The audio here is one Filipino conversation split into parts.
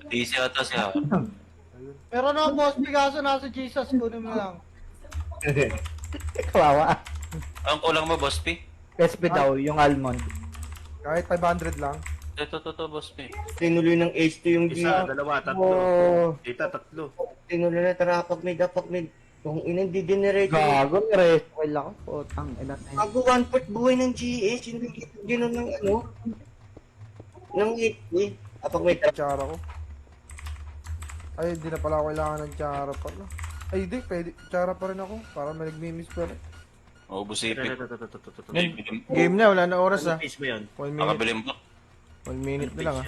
Easy ata siya. Meron ako boss Picasso nasa Jesus, kunin mo lang. Kawawa. Ang kulang mo, Boss P? SP daw, yung almond. Kahit 500 lang. Ito, Boss P. Tinuloy ng H2 yung Isa, G. dalawa, tatlo. Oh, Tita, tatlo. Tinuloy na tara, pag-mid. Kung hindi dinirate. gago, rest. Wala ko. Putang ina na yun. Bago 1/4 buhay ng GH, hindi gano'n ng ano. Ng HP. Pag-mid. Tsara ko. Ay, hindi na pala ako kailangan ng tsara pala. Ay, di, pwede. Tsara pa rin ako. Para may nagmi-miss pa rin. Maubos Ito, ipit. ito. Game na, wala na oras ah. Face mo yan. 1 minute, Nakabilim pa. 1 minute na lang ah.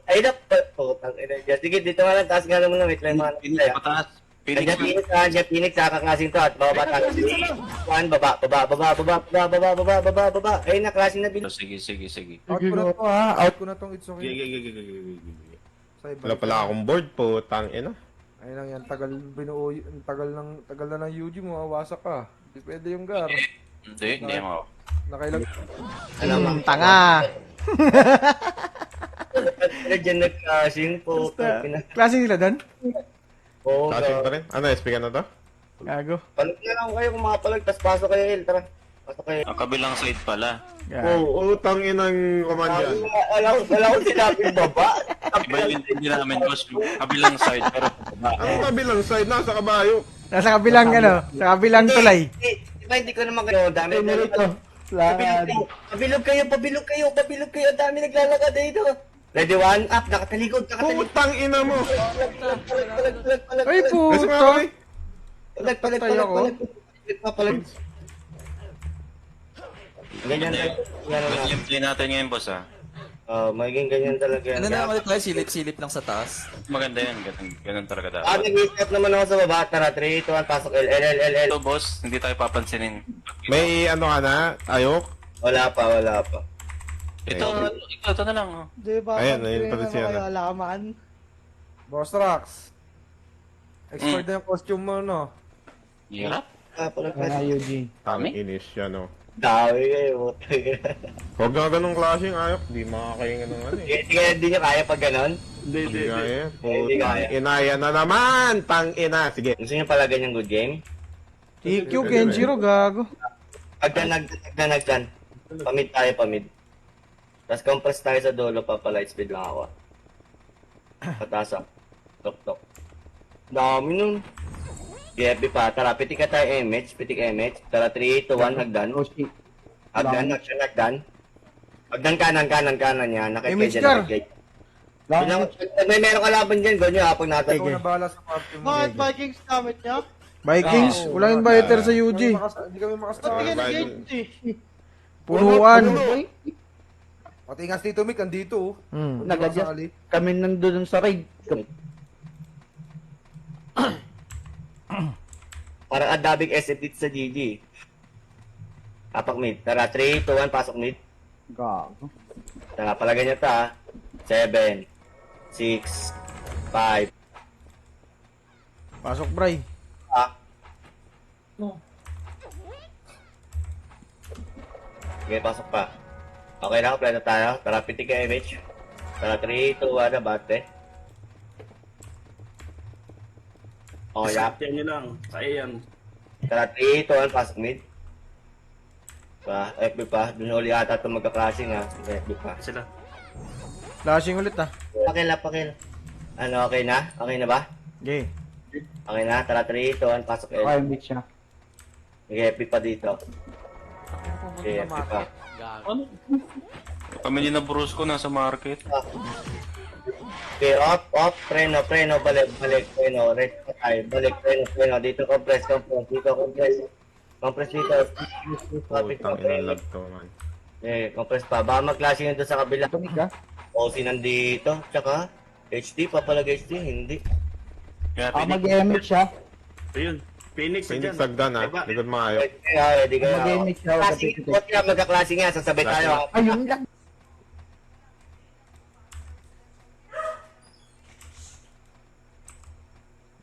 Ay, na. Putang ina dyan. Sige, dito nga lang. Taas nga lang muna. Wait lang mga Phoenix, pataas. Phoenix, Kanya Phoenix, sa kaklaseng to at bababa tayo. One, baba. Ayun na, klaseng na bin. Sige. Out ko na to ha. Out ko na tong it's okay. Sa iba. Wala pala akong board po, tang ina. Ayun lang yan. Tagal binuo. Tagal na ng UG mo. Wasak ka. Hindi pwede yung gar. Hindi mo. Nakailag. Tanga! Diyan nagklaseng po. Klase nila doon? Oo, Flashing pa rin? Ano, SP ka na to? Gago. palag na lang kayo kung makapalag, tas pasok kayo, El. Tara. Pasok kayo. Ang kabilang side pala. Gago. Oo, tang inang command yan. Wala ko sinabing baba. Iba yung hindi namin, Boss. Kabilang side, pero baba. Ang kabilang side, nasa kabayo. Nasa kabilang ano, sa kabilang tulay. Diba hindi ko naman kayo. Dami na Ito. Lakad. Pabilog kayo. Ang dami naglalakad dito. Ready, one up. Nakatalikod. Putang ina mo! Ay Kasi puto! mga kami, Palag. Ganyan Hindi. talaga. Yung play natin ngayon, Boss, ah. Magiging ganyan talaga yan. Ano na ulit tayo? Silip-silip lang sa taas. Maganda yan. Ganun talaga dapat. Nag-i-step naman ako sa baba. Tara, 3, 2, 1, pasok. L. Ito, Boss, hindi tayo papansinin. may ano ka na? Ayok? Wala pa. Ito na lang, oh. Di ba? Ayun, ayun pala siya, Kaya no? alaman. Boss Rax. Expired na yung costume mo, no? Hirap. Palag. Kaya UG. Tang inis yan, oh. Dami kayo. Huwag na ganong klaseng ayok, di makakaingan ng ano eh. Hindi nyo kaya pag ganon? Hindi kaya. Hindi Putang kaya. ina, yan na naman! Tang ina! Sige. Gusto nyo pala ganyang good game? TQ, Kenjiro, gago. Pagdan. Pamid. Tapos compress tayo sa dulo, papalight speed lang ako. Patasa. Tok. Dami nun. GFB pa. Tara, pitik ka tayo MH. Tara, 3, 2, 1, hagdan. Oh shit. Hagdan. Hagdan kanan yan. MH car. May meron ka laban dyan, gawin nyo ha, pag Ikaw natago. na bahala sa party mo. Bakit Vikings gamit niya? Vikings, walang inviter sa UG. Hindi kami Ba't makasama. hindi ka Biden. nag-gate eh? Punuan. Pati nga si Tito Mick, andito. Hmm. Nag-adjust Nakasali. kami nandun sa raid. Parang adabig SF dito sa GG. Tapak mid. Tara, 3, 2, 1, pasok mid. Gago. Tara, palagay nyo ta. 7, 6, 5. Pasok, Bray. Sige, pasok pa. Okay na, plano tayo. Tara, pitik ka MH. Tara, 3, 2, 1, abate. Oh, yap. Yan nyo lang. Kaya yan. Tara, 3, 2, 1, pasok mid. FB pa. Doon uli ata itong magka-clashing ha. FB pa. Sila. Flashing ulit ah. Pakil. Ano, okay na? Okay na ba? Okay. Okay na, tara, 3, 2, 1, pasok L. Okay, beat siya. Sige, FB pa dito. Sige, FB pa. Kami din na Brusco nasa market. Okay, off, preno, balik, preno, rest pa tayo, balik, preno, dito compress, compress dito, Putang ina, lag to man. compress pa, baka mag-clashing nito sa kabila, Tumig ka? OC nandito, tsaka, HD, papalag HD, hindi. Kaya Mag-MH siya. Ayun. Phoenix, Phoenix dyan. sagdan ha, Diba? likod mga ayok. Di kaya, Mag-MH siya. clashing, magka-clashing nga, sasabay tayo, ha? Ayun lang.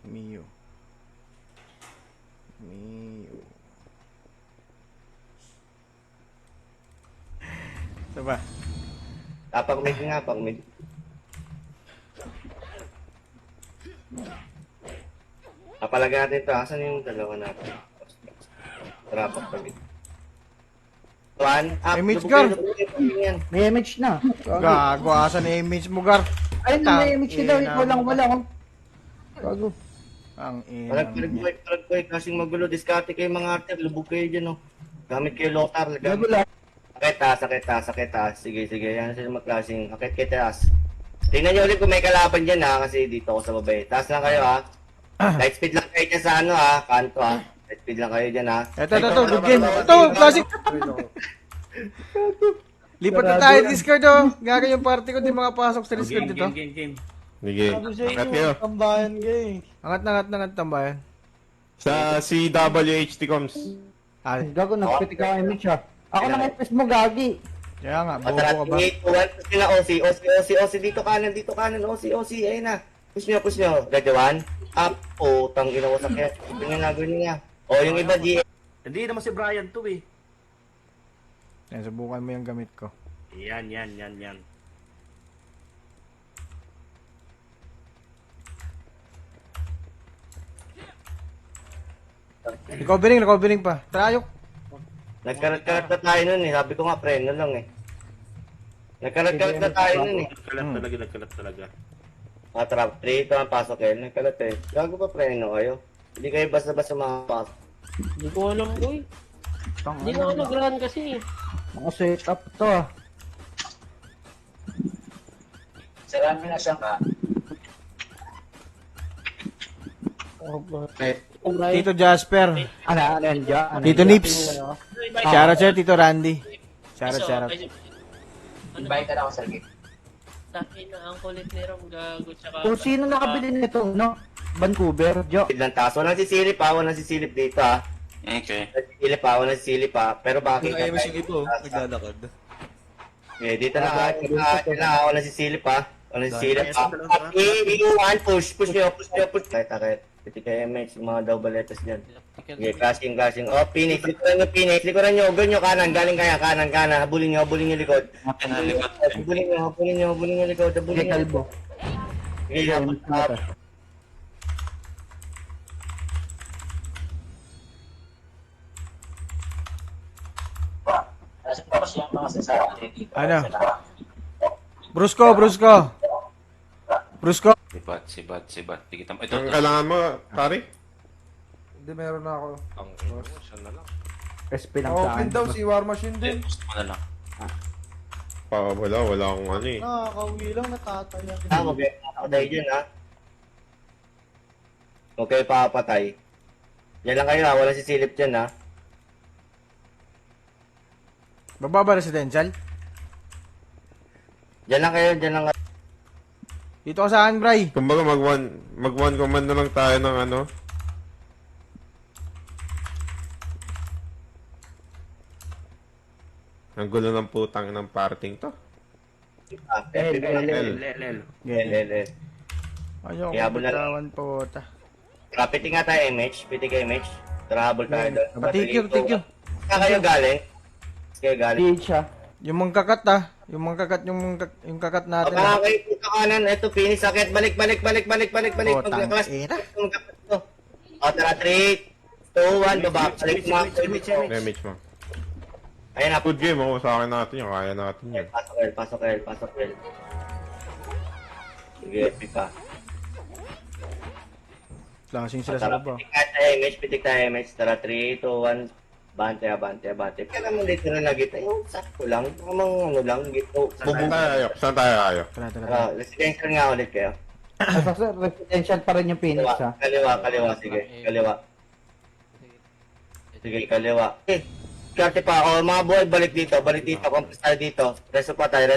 Mio. Ito ba? Pag-mid nga, pag-mid. Kapalaga natin ito. Asan yung dalawa natin? Rapat kami. One, up. Image Lubugay, guard. lubugay, yan. May image na. Gago, asan na image mo, Gar? Ayun na, may image na daw. Tangina Ikaw lang mo. wala. Oh. Gago. Ang ina Parang mo. trag-boy, kasing magulo. Diskarte kayo mga arter. Lubog kayo dyan, oh. Gamit kayo lotar. Gago lang. Sakit taas. Sige. Yan sila magklaseng. Akit kayo taas. Tingnan nyo ulit kung may kalaban dyan, ha. Kasi dito ako sa babae. Taas lang kayo, ha. Light speed lang kayo dyan sa ano, ha. Kanto, ha. Light speed lang kayo dyan, ha. Ito, good game. Ito, classic. Lipat na tayo Discord, oh. Gago yung party ko, di makapasok sa Discord dito. Game. Sige. Ingat kayo. Tambayan gay. Angat tambayan. Sa CWHT Coms. Ah, Gago, nagpitik ka ng image ah. Ako lang FPS mo, Gagi. kaya nga, bobo Tara, ka ba? 3, 2, 1. Push nyo na, OC. Dito kanan. OC. Ayun na. Push nyo. Ready, 1. Up. Oh, tanggin ako sa kaya. Ito nyo na, gawin niya. O, yung iba, GM. Hindi naman si Brian to eh. Yan, subukan mo yung gamit ko. Yan. Recovering pa. Trayok. Nagkarat-karat na tayo nun eh. Sabi ko nga, preno lang eh. Nagkarat-karat na tayo nun eh. Nagkalat talaga. Trap 3, ito ang pasok eh. Nagkarat eh. Gago pa preno kayo. Hindi kayo basta-basta makapasok. Hindi ko alam ko eh. Hindi na ako nag-run kasi. Mga setup to ah. Sarami na siya ka. Tito Jasper. Ano yan dyan? Tito Nips. Shoutout, Tito Randy. Shoutout. Invite na ako sa gate. Takin na ang kulit ni Rom gago tsaka. Kung sino nakabili nito, no? Vancouver, Jo. Lang taas. Walang sisilip dito ha. Okay. Walang sisilip ha. Pero bakit? Kaya mo yung ibo, naglalakad. Eh, dito na walang sisilip ha. Walang sisilip ha. Iiwan, push nyo. Takit. Piti kayo MX, yung mga daw baletas dyan. Okay, clashing. Oh, Phoenix. Likuran nyo. Huwag nyo kanan. Galing kaya kanan. Habulin nyo likod. Habulin nyo likod. Sige, kalbo. Sige, Ano? Brusko. Sibat. Di kita ito. Ang kailangan mo, pare? Hindi, meron na ako. SP lang Open saan. daw si War Machine din. Gusto mo na lang. Wala akong ano eh. Nakakauwi lang natataya. Okay, papatay dyan ha. Okay, papatay. Yan lang kayo ha. Walang sisilip dyan ha. Bababa residential. Dyan lang kayo. Dito ka saan, Bray? Kumbaga mag-one command na lang tayo ng ano. Ang gulo ng putang ng parting to. LL. Ayoko, Ihabol na lang. bitawan po ta. Piti nga tayo MH. Travel tayo doon. Thank you. Saan kayo galing? PH ah. Yung mga kakat yung kakat natin. Baka kayo puto kanan. Ito, Phoenix. Sakit. Balik. Oh, Magkaklas. tangina. O, tara. 3, 2, 1. Baba. Balik mo. Damage mo. Ayan na. Good game oh. Sa akin natin yun. Kaya natin yun. Pasok L. Sige, pipa. Flashing sila sa Tara, baba. pitik tayo MH. Tara, 3, 2, 1. Bante. Kaya naman dito na nagit. Ayun, sakto lang. Kamang ano lang. Gito. Saan tayo ayo? Tara. Residential nga ulit kayo. Residential pa rin yung Phoenix ah. Kaliwa. Sige, kaliwa. Karte pa ako. Mga boy, balik dito. Compress tayo dito. Reso pa tayo.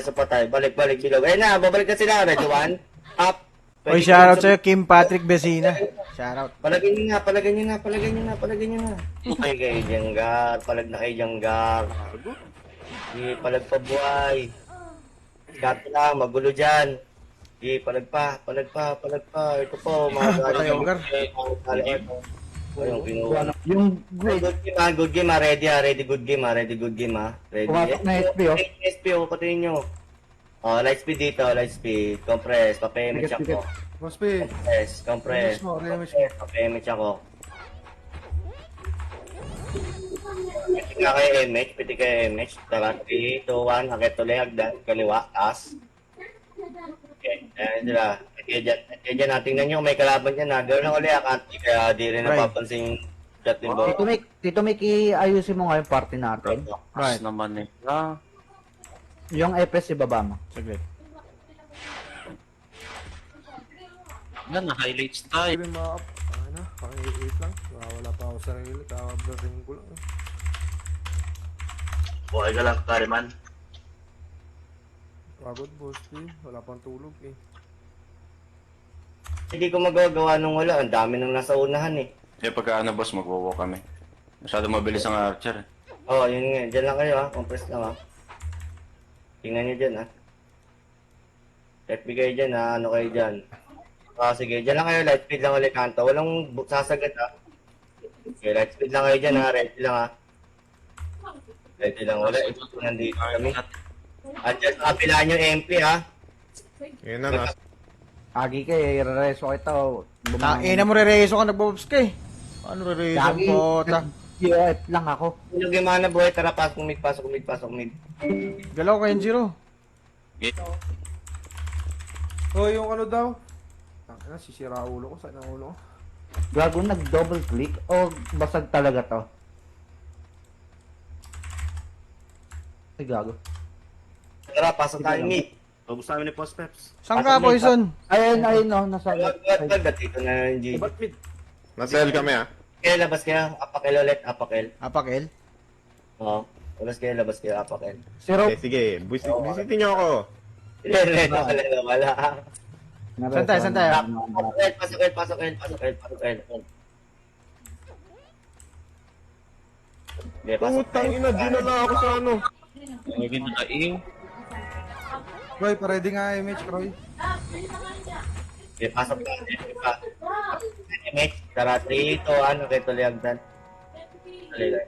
Balik, bilog. Ayun na, babalik na sila. Ready, 1. Up. Oy, shoutout sa'yo, Kim Patrick Besina. Shoutout. Palagyan nyo na. Ay, kayo Janggar. Palag na kayo Janggar. Sige, palag pa buhay. Karte lang, magulo dyan. Sige, palag pa. Ito po, mga Patay, Ogar. Ayun, kinuha. Yung grade. Good game. Ready, good game. Ready. Pumasok na SP oh. SP, patayin nyo. Light speed dito, compress, pa-payment check ko. Boss P, Compress. remix mo, remix mo. MH ako. Pitik nga kayo MH, pitik kayo MH. Tara, 3, 2, 1, hakit tuloy, hagdan, kaliwa, taas. Okay, ayan sila. Kaya dyan, tingnan nyo, may kalaban dyan na. Gawin lang ulit, akanti, kaya di rin Right. napapansin chat din ba? Tito Mick, iayusin mo nga yung party natin. Right. naman eh. Ah, Yung FS ibaba mo. Saglit. yan na, highlights tayo. Sabi mga up. Ano na, pang 8 lang. Wala pa ako sa sarili, kakablurring ko lang. Okay ka lang, Kariman. Pagod, Boss P. Wala pang tulog eh. Hindi ko magagawa nung wala. Ang dami nang nasa unahan eh. Eh, pagka ano, boss, magwo-walk kami. Masyado mabilis ang archer eh. Oo, yun nga. Diyan lang kayo ha. Compress lang ha. Tingnan nyo dyan ha. FB kayo dyan ha. Ano kayo dyan? Sige. Dyan lang kayo. Light speed lang ulit kanto. Walang sasagat ha. Okay, light speed lang kayo dyan ha. Ready lang ha. Ready lang ulit. Ito nandito kami. At dyan sa kapila nyo MP ha. Yun na, nasa Agi ka, i-reso kita. Tangina mo, re-reso ka, nagbobobs ka eh. Ano re-reso Gagi, po? GF lang ako. Yung gimana buhay. Tara, pasok mid, pasok mid, pasok mid. Galaw ka, N0. Oh, yung ano daw? Tangina, sisira ulo ko. Saan ang ulo ko? Gago, nag-double click o basag talaga to? Ay, gago. Tara, pasok tayo mid. Ubus namin ni Post Peps. Saan ka, Poison? Ayun, no, nasa Wag, dito na yung G. Ba't mid? nasa L kami ah. Kaya labas kayo. Apakel ulit, apakel. Apakel? Oo. Labas kayo, apakel. Zero. Sige, visitin nyo ako. Wala. Saan tayo, saan tayo? Pasok. Hindi, pasok. Putang ina, dinala ako sa ano. Naging nakaing. Roy, pa-ready nga image, Roy. Hindi, pasok ka. Image, tara, 3, 2, 1, okay, tuloy hagdan. Tuloy.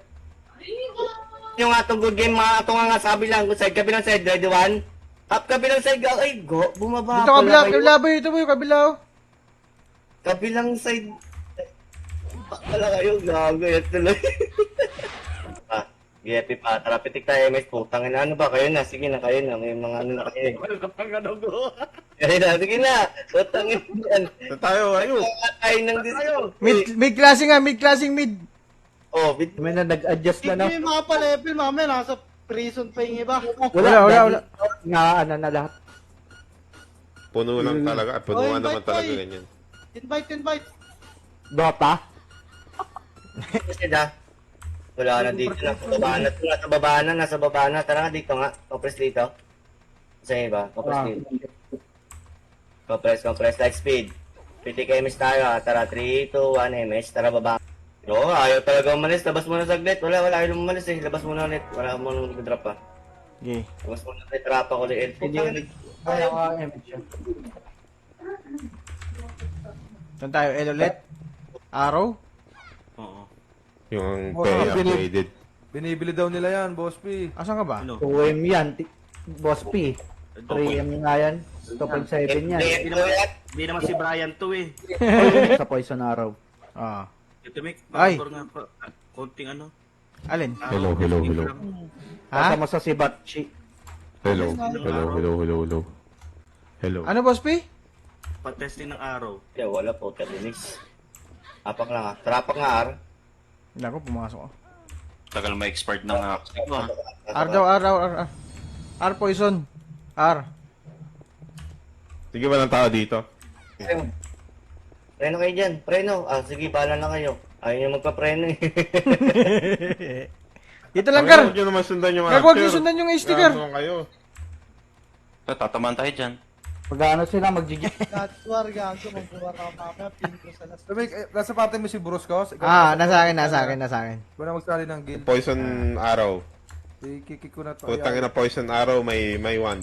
Yung atong good game, mga atong nga sabi lang, good side, kabilang side, ready 1. Up kabilang side, ay, go, bumaba Dito, kabila, kabila ba ito mo yung kabila? Kabilang side. Pala kayo, gago, yan tuloy. GFP pa, tara, pitik tayo, MS, putang ina, ano ba kayo na? Sige na, kayo na, may mga ano na kayo. Kaya na, sige na, putang ina yan. Sa tayo, ayun. Ay, nang disayo. Mid-classing nga, mid-classing mid. Oh, May na nag-adjust na na. Hindi yung mga pa-level, mamaya nasa prison pa yung iba. Wala. Nga, ano na lahat. Puno lang talaga. At punuan invite naman ko talaga eh. ganyan. Invite. Dota? kasi da. Wala na dito na, nasa baba na. Tara nga dito nga, compress dito. Sa iba, compress dito. Compress, light speed. Pitik MS tayo ha. Tara, 3, 2, 1, MS. Tara, baba. Oo, ayaw talaga umalis. Labas muna saglit. Wala, ayaw umalis eh. Labas muna ulit. Wala mo nang drop pa. Okay. Labas muna ulit. Trapa ko ulit. Hindi yun. Kaya ka, image yun. Saan tayo? L ulit? Arrow? Oo. Yung Oh, pay binib- upgraded. Binibili daw nila yan, Boss P. Asan ka ba? Ano? 2M yan. Boss P. 3M nga yan. 2.7 yan. Hindi naman si Brian to eh. Sa Poison Arrow. Ah. Ito make, Ay. nga pa, konting ano. Alin? Hello. Pasa Ha? mo sa Sibatchi. Hello. Ano, Boss P? Pa-testing ng araw. Yeah, wala po, kadinis. Apak lang ha. Trapak nga, R. Hindi ako, pumasok ako. Tagal ma-expired ng axe ko ah. R daw, R. R Poison. R. Sige, walang tao dito. Preno kayo dyan. Preno. Sige, bahala na kayo. Ayaw nyo magpa-preno eh. Dito lang, Gar. Huwag nyo naman sundan yung Huwag yung sundan yung sticker. Gano'n kayo. Tatamaan tayo dyan. Pag ano sila, mag-GG. That's war, gago, magbuwar ako mamaya, pin ko sa last. Sabi, nasa parte mo si Bruscos. Nasa akin. Wala magsali ng guild. Poison arrow. Kikik ko na to. Putang ina poison arrow, may wand.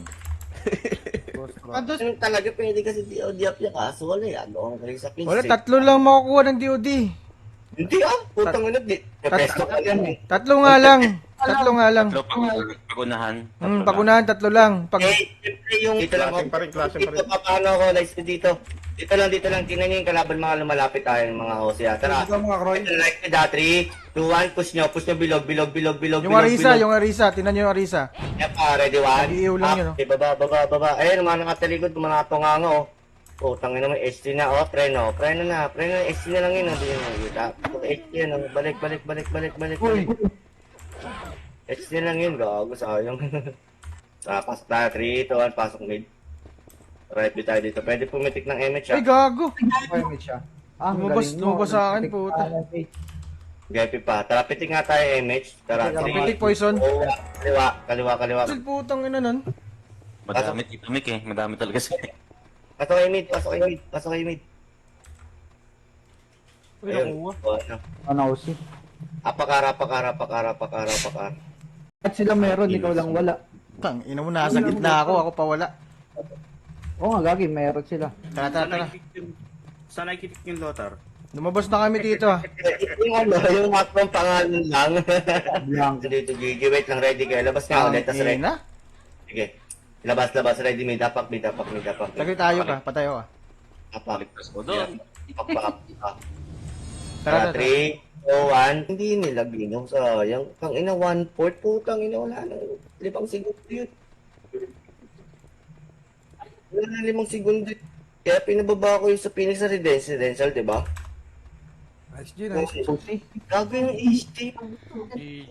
Boss, bro. Ando Ano talaga pwede kasi DOD-up yung kaso. Wala eh. Ano kayo sa pinsi. Wala, 3 lang makukuha ng DOD. Hindi putang ina. Pesto ka yan eh. 3 nga lang. Pero pag-unahan. Pagunahan, 3 lang. Pag Siyempre yung... Dito lang Klaseng pa rin. Dito, paano ako? Lights dito. Dito lang. Tingnan nyo yung kalaban mga lumalapit tayo ng mga Osea. Tara. Dito mga Kroy. Ito like na 3, 2, 1. Push nyo, bilog. Yung Arisa, tinan nyo yung Arisa. Yan pa, ready 1. Nag-iiw lang yun, oh. Okay, baba. Ayun, mga nakatalikod, mga tunganga, oh. Oh, tangin naman, ST na, oh, preno na, ST na lang yun, hindi yun, ST yan, oh, balik. ST na lang yun, gago, sayang. Pasok tayo, 3, 2, 1, pasok mid. Right tayo dito, pwede pumitik ng MH, Ay, gago. Requirement siya. Ah, ang Lumabas- galing mo. lumabas sa akin, puta. Gapi pa, tara, pitik nga tayo MH, tara, Pitik poison. Oh, kaliwa. Sil putang ina nun. Madami dito, Mick eh. Madami talaga siya. Pasok kayo mid. Uy, Ayun, nakuha. oh, ano. Ano si? Apakara. At sila meron, ikaw lang wala. Tang ina mo, nasa gitna ako pa wala. Oo nga, gagi, meron sila. Tara. Saan nakikitik yung Lothar? Lumabas na kami dito ah. yung matpang pangalan lang. Blank. Dito, Gigi, wait lang, ready kayo. Labas nga ulit, tas ready. Ina. Sige. Labas, ready, mid, apak. Tagay tayo ka, patayo ka. Apak. Ligtas ko doon. Apak. Tara. 3, 2, 1. Hindi nila ginaw, sayang. Tang ina, 1/4, putang ina, wala nang 5 segundo yun. Wala nang 5 segundo. Kaya pinababa ko yung sa Phoenix sa residential, di ba? Nice G, nice. Susi. Gago yung HD.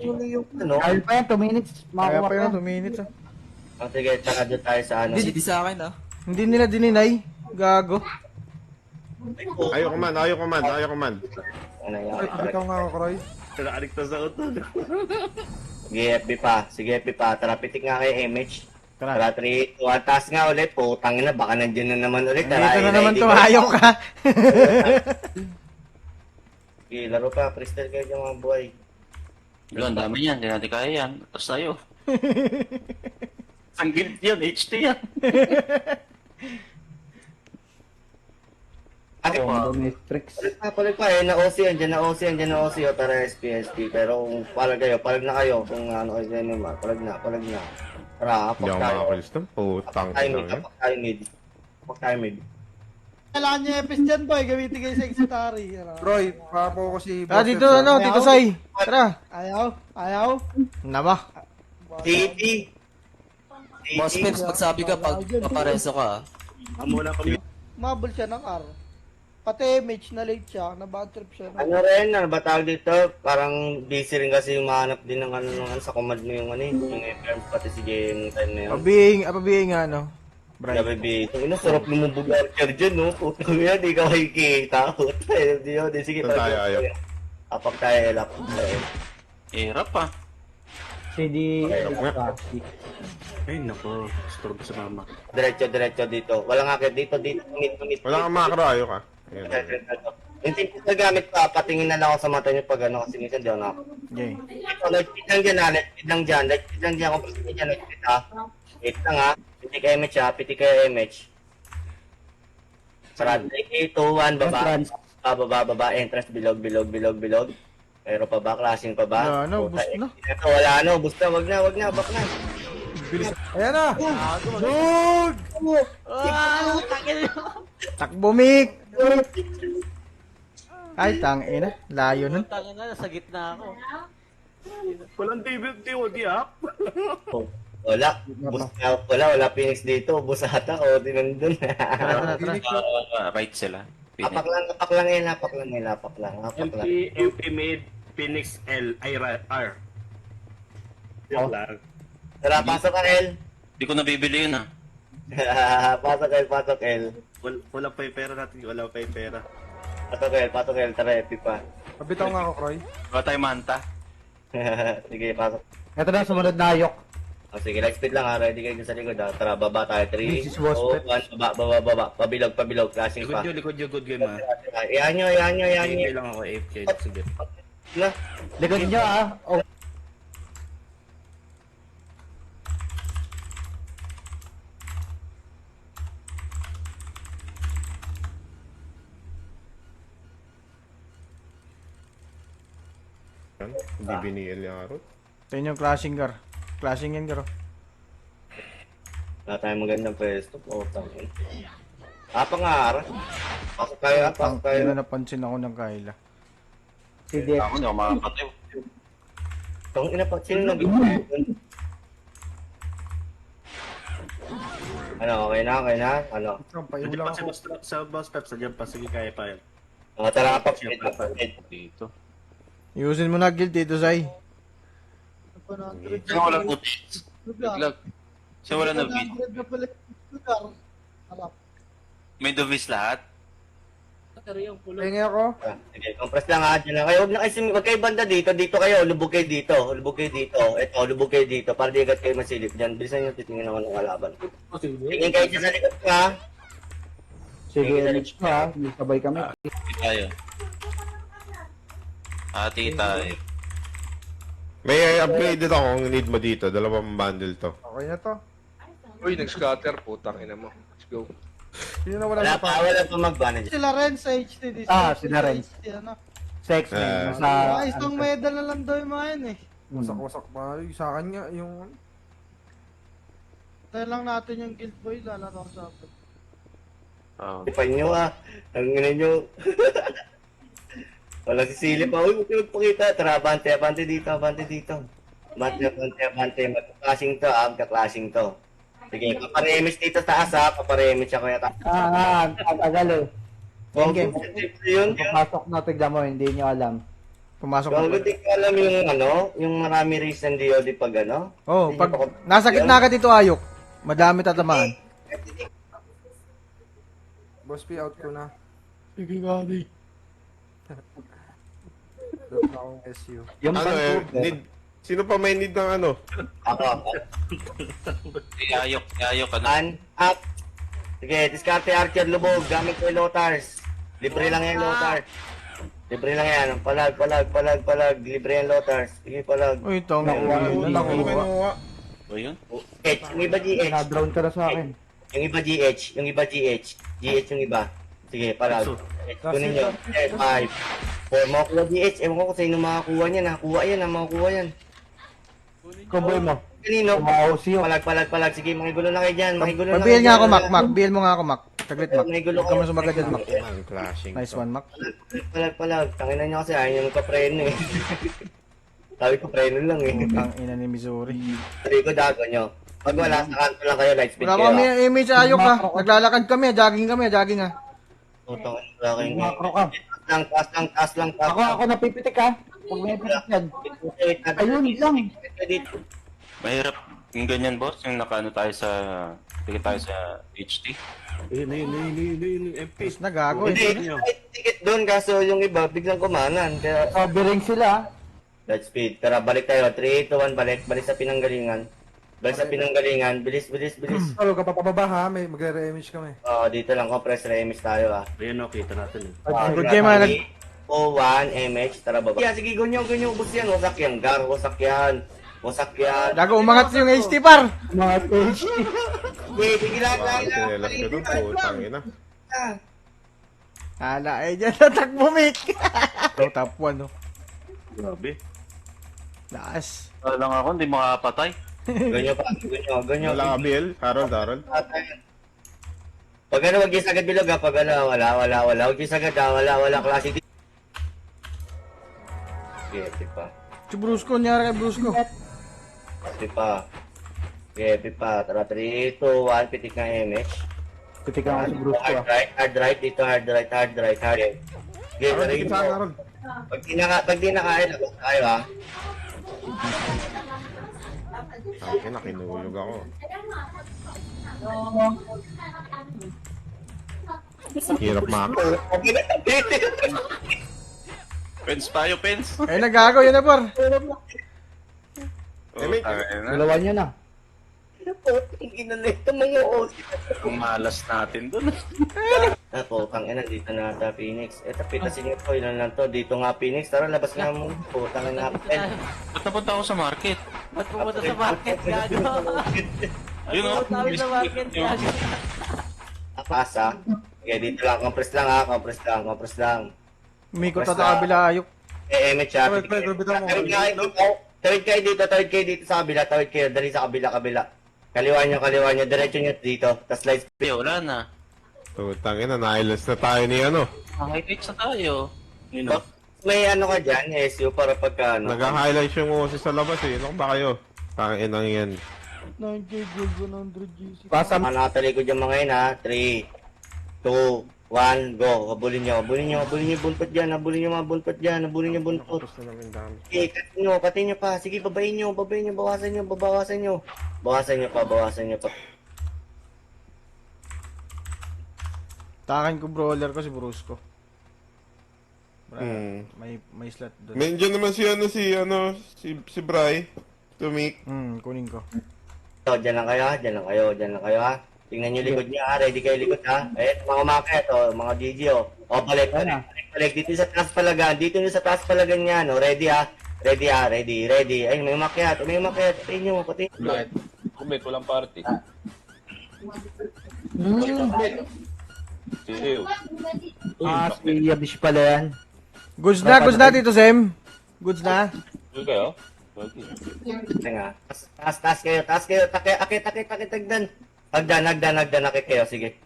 Ano yung ano? Kaya pa yan, 2 minutes. Kaya Makakuha pa pa. yun, 2 minutes ah. Oh, sige, tsaka doon tayo sa ano. Hindi sa akin ah. Hindi nila dininay. Gago. Ayoko man. Ano yan? Ay, bitaw nga ako, Kroy. Nakaligtas ako to. Sige, FB pa. Tara, pitik nga kay MH. Tara. Tara, 3, 2, 1. Taas nga ulit. Putang ina, baka nandiyan na naman ulit. Dito na naman to, hayok ka. Okay, laro pa. Crystal kayo yung mga buhay. Yun, ang dami yan. Hindi natin kaya yan. Tapos tayo. Ang guild yan, HT yan. Ano pa? Domestrix. Palag pa eh, na-OC yan, dyan na OC, o tara SPSP. Pero kung palag na kayo, kung ano kayo dyan naman, palag na. Tara, Hindi apak ako tayo. makakalis doon. Putang ina. Apak tayo mid. Kailangan niya epis dyan, boy. Gamitin kayo sa exitary. Kroy, papo ko si Ah, dito ano, Tito Sai. Tara. Ayaw. Nama. TD. Boss Pips, magsabi ka pag papareso ka ah. Muna kami. Mabul siya ng R. Pati image na late siya. Na-bad trip siya. Ano rin, ano ba tawag dito? Parang busy rin kasi yung mahanap din ng ano sa command mo yung ano yung FM pati si Jay yung time na yun. Pabing ano. Brian. Gabi, ino sarap lumubog archer dyan, no? Putang yan, di ka makikita. Di yun, sige. Saan tayo, ayaw? Apak tayo, elap. Hirap pa. CD. Ay, nako. Storbo sa mama. Diretso dito. Walang akit dito, tumit. Wala kang makro, ayok ka. Ayan. Yung tipo na gamit pa, patingin na lang ako sa mata niyo pag ano, kasi minsan di ako na. Okay. Ito, nag-speed lang dyan ha, nag-speed lang dyan, kung gusto niya nag-speed ha. Wait lang ha, pitik MH ha, pitik kayo MH. Sarad, 3, 2, 1, baba, entrance, bilog. Pero pa ba, klaseng pa ba? Wala na, Puta, boost na. Ito, wala na, boost na, wag na, back na. Ayan na! Dug! Takbo, Mick. Ay, tangina. Layo nun. Walang David T. Wadi up. Wala, boost na, wala Phoenix dito, boost ata, o, di nandun. Tara. Right sila. Apak lang. MP made Phoenix L, ay R. Yan lang. Tara, pasok ka, L. Hindi ko nabibili yun ah. Pasok L. Wala pa yung pera natin. Pasok L, tara, epic pa. Pabitaw nga ako, Kroy. Wala tayo manta. Sige, pasok. Ito na, sumunod na ayok. O sige, light speed lang ha, ready kayo dun sa likod ha. Tara, baba tayo, 3, This is boss 2, 1, baba, pabilog, flashing pa. Likod nyo, good game ah. Iyan nyo. AFK lang ako, AFK. Sige. Na, Likod nyo ah. Oh. Hindi biniil yung arot. Ito yun yung clashing gar. Clashing yan, garo. wala tayong magandang pwesto. Putang ina. Pangar. Pasok kayo, pasok kayo. Hindi na napansin ako ng Kyla. Si DX. Ako, hindi ako makakatayo. Tong ina pa, sino nag Ano, okay na? Ano? Kampay, Nandiyan wala pa ako. sa boss steps, nandiyan pa. Sige, kaya pa yan. Mga tara pa, Dito. Iusin mo na guild dito, Zay. Sino walang footage? Biglag. Sino walang navis? 100 na pala yung lugar. Harap. May dovis lahat? Pahingi ako. Sige, compress lang ha, dyan lang kayo. Huwag kayo banda dito, dito kayo, lubog kayo dito. Lubog kayo dito. Ito, lubog kayo dito. Para di agad kayo masilip dyan. Bilisan nyo, titingin ako ng kalaban. Tingin kayo dyan sa likod ko ha. Sige, next ko ha. Hindi sabay kami. Ati tayo. Ati tayo. May upgraded ako kung need mo dito. Dalawang bundle to. Okay na to. Uy, nag-scatter, putang ina mo. Let's go. Sino na wala Wala sa pa, wala pa mag-manage. Sila rin sa HTD. Sila rin. Ano? Sa X-Men. Sa... Isang medal na lang daw yung mga yun eh. Wasak-wasak pa. Yung sa akin nga, yung... Tayo lang natin yung guild boy, lalaro sa atin. Ipan nyo ah. Ang ina nyo. Wala sisilip pa. Uy, huwag kayo magpakita. Tara, abante dito, abante dito. Abante. Magka-clashing to ah, magka-clashing to. Sige, paparemis dito sa taas ah. Paparemis siya kaya taas. Tagal eh. Oh, Game. yun. Pasok na, tignan mo, hindi nyo alam. Pumasok Gago, mo. di ko alam yung ano, yung marami reason DOD pag ano. Oh, pag nasa gitna ka dito, Ayok, madami tatamaan. Boss P, out ko na. Sige, Gabi. Drop na akong SU. Yung Ano need... Sino pa may need ng ano? Ako. Ayok ka na. Up. Sige, diskarte Archer Lubog. Gamit ko yung Lotars. Libre lang yan, Lotars. Libre lang yan. Palag. Libre yan, Lotars. Sige, palag. Uy, itong Kinuha. O yun? H, yung iba GH. Na-drown ka na sa akin. Yung iba GH. GH yung iba. Sige, palag. H, kunin nyo. 5. 4, makukuha GH. Ewan ko kung sino makakuha niyan. Nakakuha yan. Kuboy mo. Kanino? Tumaos yun. Palag. Sige, makigulo na kayo dyan. Pabiel nga ako, Mac. Biel mo nga ako, Mac. Taglit, Mac. Makigulo Huwag ka mo sumagat dyan, Mac. Ang clashing. Nice one, Mac. Palag. Tanginan nyo kasi ayaw nyo magpa-preno eh. Sabi ko preno lang eh. Ang ina ni Missouri. Sabi ko dago nyo. Pag wala sa kanto lang kayo, light speed Wala kayo. kami image Ayok ha. Naglalakad kami, jogging ha. Tutong wala kayong Macro ka. taas lang. Ako napipitik ha. Pag may pitik yan. Ayun lang. Dito. Mahirap yung ganyan, boss. Yung nakaano tayo sa... Tigit tayo sa HT. Ayun, MP. Nagago eh. Hindi, tikit doon kaso yung iba biglang kumanan. Kaya Sobering sila. light speed. Tara, balik tayo. 3, 2, 1, balik. Balik sa pinanggalingan. Bilis. Talo ka pa pababa ha, may magre-re-image kami. Dito lang, compress remix tayo ah. Ayun, kita natin eh. Good game ha. 1 MH, tara baba. Yeah, sige, gunyo, ubos yan. Wasak yan. Gago, umangat yung HT par. Mga stage. Sige lang. Tinelas ko doon. Putang ina. Hala, eh dyan natakbo, Mick. So, top 1 no. Grabe. Laas. Wala lang ako, hindi makapatay. Gunyo. Wala ka, Biel? Harold. Pag ano, wag yung sagad bilog ha. Pag ano, wala. Wag yung sagad ha. Wala. Klase dito. Sige, pa. Si Brusco, nyari kay Brusco. Sige pa. Tara, 3, 2, 1. Pitik ng MH. Pitik ako si Bruce ko. Hard right. Dito, hard right. Sige, Harold, tarin dikit mo. sa akin, Harold. Pag di nakain, labas tayo ha. Akin na, kinulog ako. Hirap mako. Okay na, tabitin. Pens tayo, pens. Eh, nagago yun na par. may- Dalawa nyo na. Ang ginanito mga os. Ang malas natin dun. Ako, ina dito na ata Phoenix. Eto, pitasin nyo po, ilan lang to. Dito nga Phoenix, tara, labas nga mo. Putang ina. Ba't napunta ako sa market? Ba't pumunta sa market, gago? Ayun o. Sabi sa market, gago. Pasa. Okay, dito lang. Compress lang. Umikot na sa kabila, Ayok. MH siya. Tawid kayo dito sa kabila. Dali sa kabila. Kaliwa nyo. Diretso nyo dito. Tapos light speed. Wala na. Putang ina, na-highlights na tayo ni ano. High-pitch na tayo. Yun Bak- May ano ka dyan, SU, para pagka ano. Nag-highlights yung uso sa labas eh. Ano ba kayo? Tangin ang yan. 9k gold, 100 GC. Pasa Mga nakatalikod yung mga yun ha. 3, 2, 1, go. Habulin nyo yung buntot dyan. Habulin nyo mga buntot dyan. Habulin nyo buntot. Tapos na namin dami. Okay, katin nyo pa. Sige, babayin nyo, bawasan nyo. Bawasan nyo pa. Takan ko brawler ko si Brusco. Hmm. May slot doon. Medyo naman si Bry. Tumik. Kunin ko. So, dyan lang kayo ha. Tingnan nyo likod niya ha. Ready kayo likod ha. Mga umakit, mga GG O, balik. Dito sa taas palagan. Dito nyo sa taas palagan niya, no. Ready ha. Ready. Ay, may umakyat. Patayin nyo. Kumit, walang party. Siyo. si Yabish pala yan. Goods na dito, Sem. Goods na. Uy kayo? Nga. Taas kayo. Akit, hagdan. Hagdan, akit kayo, sige.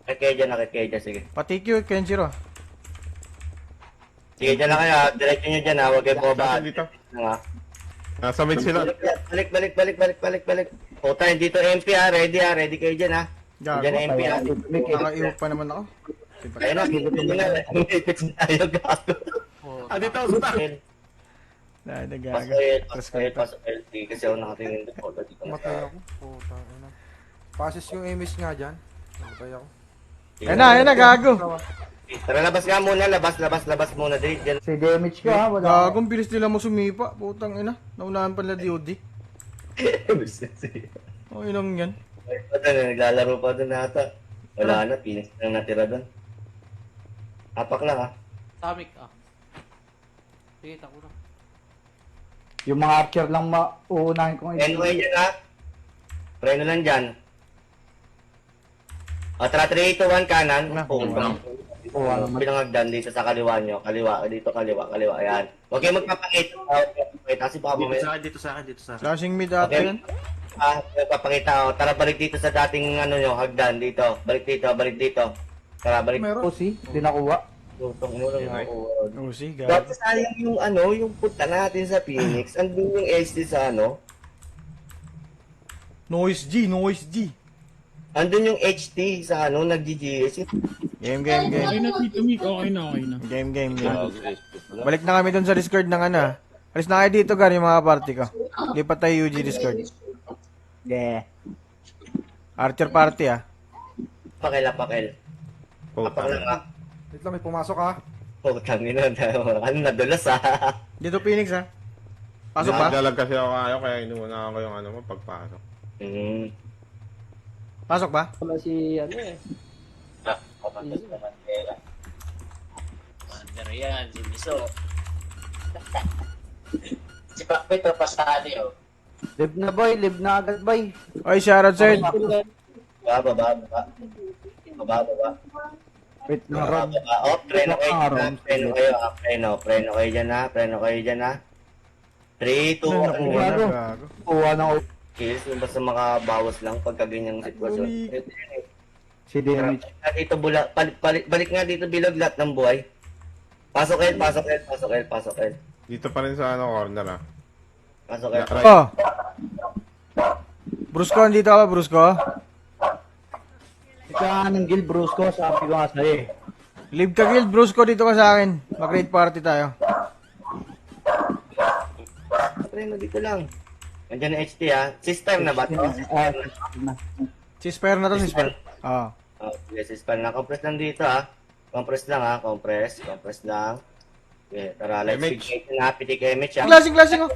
Akit kayo dyan, sige. Pati Q, Kenjiro. Sige, dyan na kayo, ha. Diretso nyo dyan, ha. Huwag kayo bumaba. Dito. Nga. Nasa mid sila. Balik. O, tayo dito, MP, ha. Ready kayo dyan, ha. Gago. Dyan, MP, ha. Nakaiwan pa naman ako. Ayun na, umipit na tayo, gago. Dito, suta. Nagaga. Pasok LT, kasi ako nakatingin doon. Dito na Matay ako. Putang ina. Passes yung image nga dyan. Matay ako. Yan na, gago. Tara, labas nga muna, labas muna. Dyan. Si damage ko ha, wala. Gagong bilis nila mo sumipa. Putang ina. Naunahan pa nila DOD. Oh, inang yan. Naglalaro pa doon nata. Wala na, Phoenix na natira doon. Apak lang, ha. Samik Sige, tako na. Yung mga archer lang mauunahin kong Preno kayo dyan, ha. Preno lang dyan. O, tara, 3, 2, 1, kanan. Pinangagdan dito sa kaliwa nyo. Kaliwa. Ayan. Huwag kayo magpapakita. Kasi baka mamaya. Dito sa akin. Flashing mid ata yan. Magpapakita. Tara, balik dito sa dating nyo, hagdan dito. Balik dito. Tara, balik. O si, di nakuha. Tutong mo lang ako. Oh, si, gago. Dati sayang yung yung punta natin sa Phoenix. Andun yung SD sa Noise G. Andun yung HT sa nag-GGS. Game. Okay na. Game. Balik na kami dun sa Discord ng ano. Alis na kayo dito, Gar, yung mga party ko. Lipat tayo UG Discord. Yeah. Archer party, Pakel. Puta. Apak lang, ha. Wait lang, may pumasok ha. Putang ina. Nadulas, ha. Dito, Phoenix, Pasok ba? Nagdalag kasi ako kayo, kaya inuuna ako yung mo pagpasok. Pasok ba? Wala si Under yan, si Miso. Si Pakpit, papasali, Live na boy, live na agad boy. Oy, shoutout sir. Baba. Wait lang Ron. Oh, preno kayo dyan, ha. 3, 2, 1. Gago. Kuha na ako. Kills, basta makabawas lang pagka ganyang sitwasyon. Si damage. Dito balik nga dito bilog lahat ng buhay. Pasok El. Dito pa rin sa corner Pasok El. Oh. Brusco, andito ka ba, Brusco? Ika ng guild bros ko, sabi ko nga sa'yo eh. Live ka guild, Brusco, dito ka sa akin. Mag-raid party tayo. Preno dito lang. Nandiyan na HT, ha. System na ba ito? Ceasefire na to, ceasefire. Oo. Yes, system na. Compress lang dito, ha. Compress lang, ha. Compress lang. Okay, tara, let's Image. pick na. Pitik image, ha. Klaseng, oh.